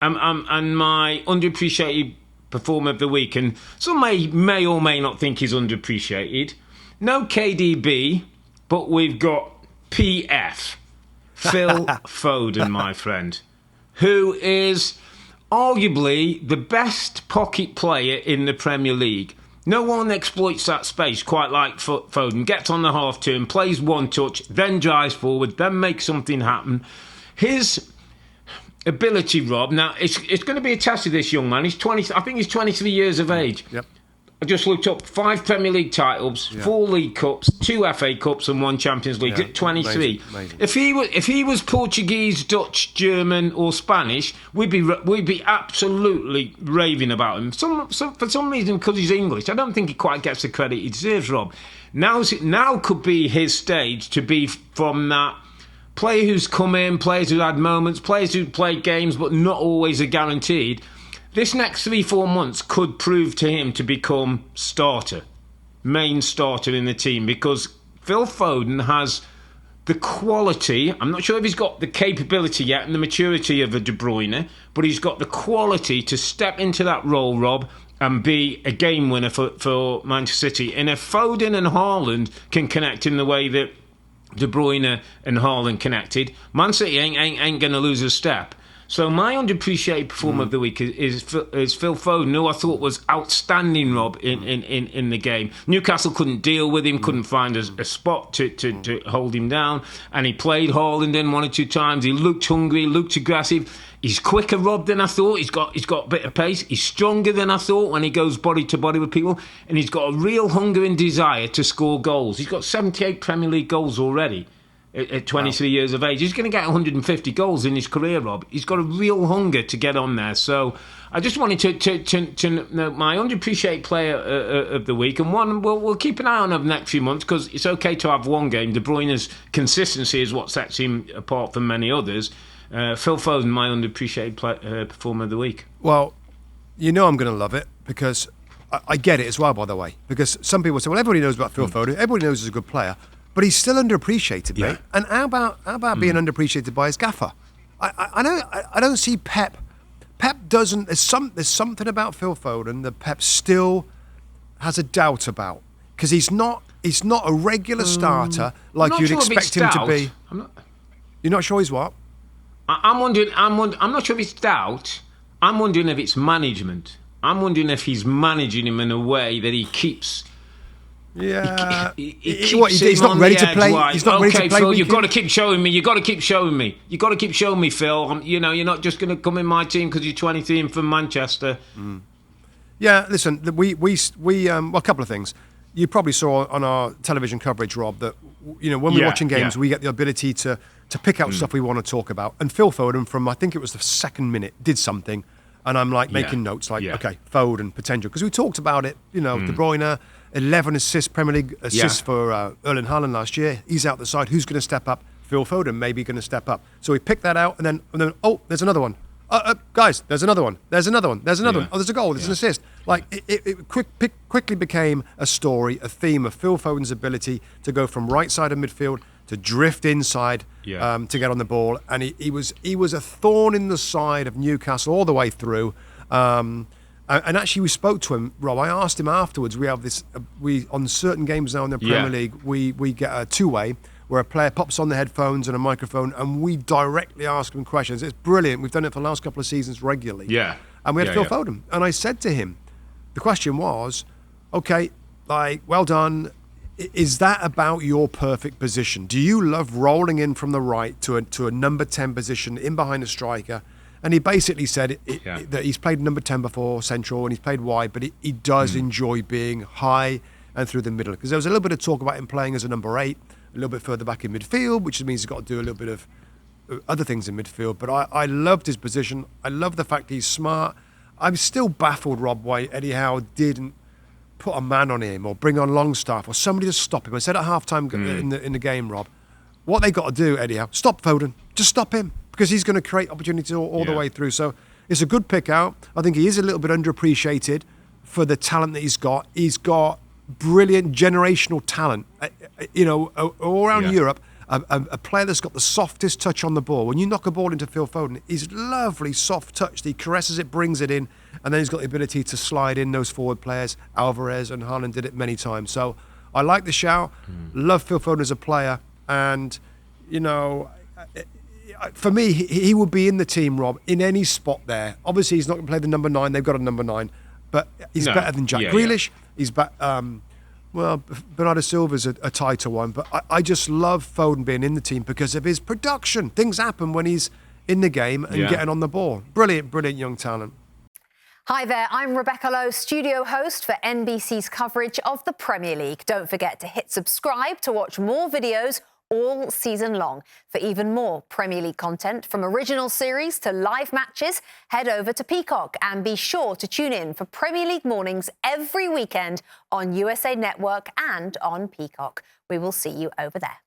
and my underappreciated performer of the week, and some may or may not think he's underappreciated. No KDB, but we've got PF, Phil Foden, my friend, who is arguably the best pocket player in the Premier League. No one exploits that space quite like Foden. Gets on the half turn, plays one touch, then drives forward, then makes something happen. His ability, Rob. Now it's going to be a test of this young man. He's 20. I think he's 23 years of age. Yep. I just looked up 5 Premier League titles, 4 League Cups, 2 FA Cups, and 1 Champions League at 23. Amazing. If he was Portuguese, Dutch, German, or Spanish, we'd be absolutely raving about him. For some reason, because he's English, I don't think he quite gets the credit he deserves, Rob. Now could be his stage to be from that player who's come in, players who had moments, players who played games, but not always are guaranteed. This next 3-4 months could prove to him to become main starter in the team, because Phil Foden has the quality. I'm not sure if he's got the capability yet and the maturity of a De Bruyne, but he's got the quality to step into that role, Rob, and be a game winner for Manchester City. And if Foden and Haaland can connect in the way that De Bruyne and Haaland connected, Man City ain't going to lose a step. So my underappreciated performer of the week is Phil Foden, who I thought was outstanding, Rob, in the game. Newcastle couldn't deal with him, couldn't find a spot to hold him down, and he played Haaland in 1 or 2 times. He looked hungry, looked aggressive. He's quicker, Rob, than I thought. He's got a bit of pace. He's stronger than I thought when he goes body to body with people, and he's got a real hunger and desire to score goals. He's got 78 Premier League goals already. At 23 years of age. He's going to get 150 goals in his career, Rob. He's got a real hunger to get on there. So I just wanted to know my underappreciated player of the week, and one we'll keep an eye on over the next few months, because it's okay to have one game. De Bruyne's consistency is what sets him apart from many others. Phil Foden, my underappreciated performer of the week. Well, you know I'm going to love it, because I get it as well, by the way, because some people say, well, everybody knows about Phil Foden. Everybody knows he's a good player. But he's still underappreciated, mate. And how about being underappreciated by his gaffer? I don't see Pep. Pep doesn't. There's something about Phil Foden that Pep still has a doubt about, because he's not a regular starter like you'd expect him to be. You're not sure he's what? I'm wondering. I'm not sure if it's doubt. I'm wondering if it's management. I'm wondering if he's managing him in a way that he keeps. Yeah, he's not ready to play. He's not ready to play. Phil, you've got to keep showing me. You've got to keep showing me. You've got to keep showing me, Phil. You're not just going to come in my team because you're 23 and from Manchester. Yeah, listen, we well, a couple of things. You probably saw on our television coverage, Rob, that when we're watching games, we get the ability to pick out stuff we want to talk about. And Phil Foden, from I think it was the second minute, did something, and I'm like making notes, like okay, Foden potential, because we talked about it. De Bruyne. 11 assists, Premier League assists for Erling Haaland last year. He's out the side. Who's going to step up? Phil Foden maybe going to step up. So we picked that out, and then there's another one. Guys, there's another one. There's another one. There's another one. Oh, there's a goal. There's an assist. Like it quickly became a story, a theme of Phil Foden's ability to go from right side of midfield to drift inside to get on the ball, and he was a thorn in the side of Newcastle all the way through. And actually, we spoke to him, Rob. I asked him afterwards. We have this. On certain games now in the Premier League, we get a 2-way where a player pops on the headphones and a microphone, and we directly ask him questions. It's brilliant. We've done it for the last couple of seasons regularly. Yeah. And we had Phil Foden, and I said to him, the question was, okay, well done. Is that about your perfect position? Do you love rolling in from the right to a number 10 position in behind a striker? And he basically said that he's played number 10 before, central, and he's played wide, but he does enjoy being high and through the middle. Because there was a little bit of talk about him playing as a number 8, a little bit further back in midfield, which means he's got to do a little bit of other things in midfield. But I loved his position. I love the fact he's smart. I'm still baffled, Rob, why Eddie Howe didn't put a man on him or bring on Longstaff or somebody to stop him. I said at halftime in the game, Rob, what they got to do, Eddie Howe, stop Foden. Just stop him. Because he's going to create opportunities all the way through. So it's a good pick out. I think he is a little bit underappreciated for the talent that he's got. He's got brilliant generational talent, all around Europe. a player that's got the softest touch on the ball. When you knock a ball into Phil Foden, he's lovely, soft touch. He caresses it, brings it in, and then he's got the ability to slide in those forward players. Alvarez and Haaland did it many times. So I like the shout. Love Phil Foden as a player. And, you know, for me, he would be in the team, Rob, in any spot there. Obviously, he's not going to play the number 9. They've got a number 9. But he's better than Jack Grealish. Yeah. He's better. Well, Bernardo Silva's a tighter one, but I just love Foden being in the team because of his production. Things happen when he's in the game and getting on the ball. Brilliant, brilliant young talent. Hi there, I'm Rebecca Lowe, studio host for NBC's coverage of the Premier League. Don't forget to hit subscribe to watch more videos all season long. For even more Premier League content, from original series to live matches, head over to Peacock and be sure to tune in for Premier League mornings every weekend on USA Network and on Peacock. We will see you over there.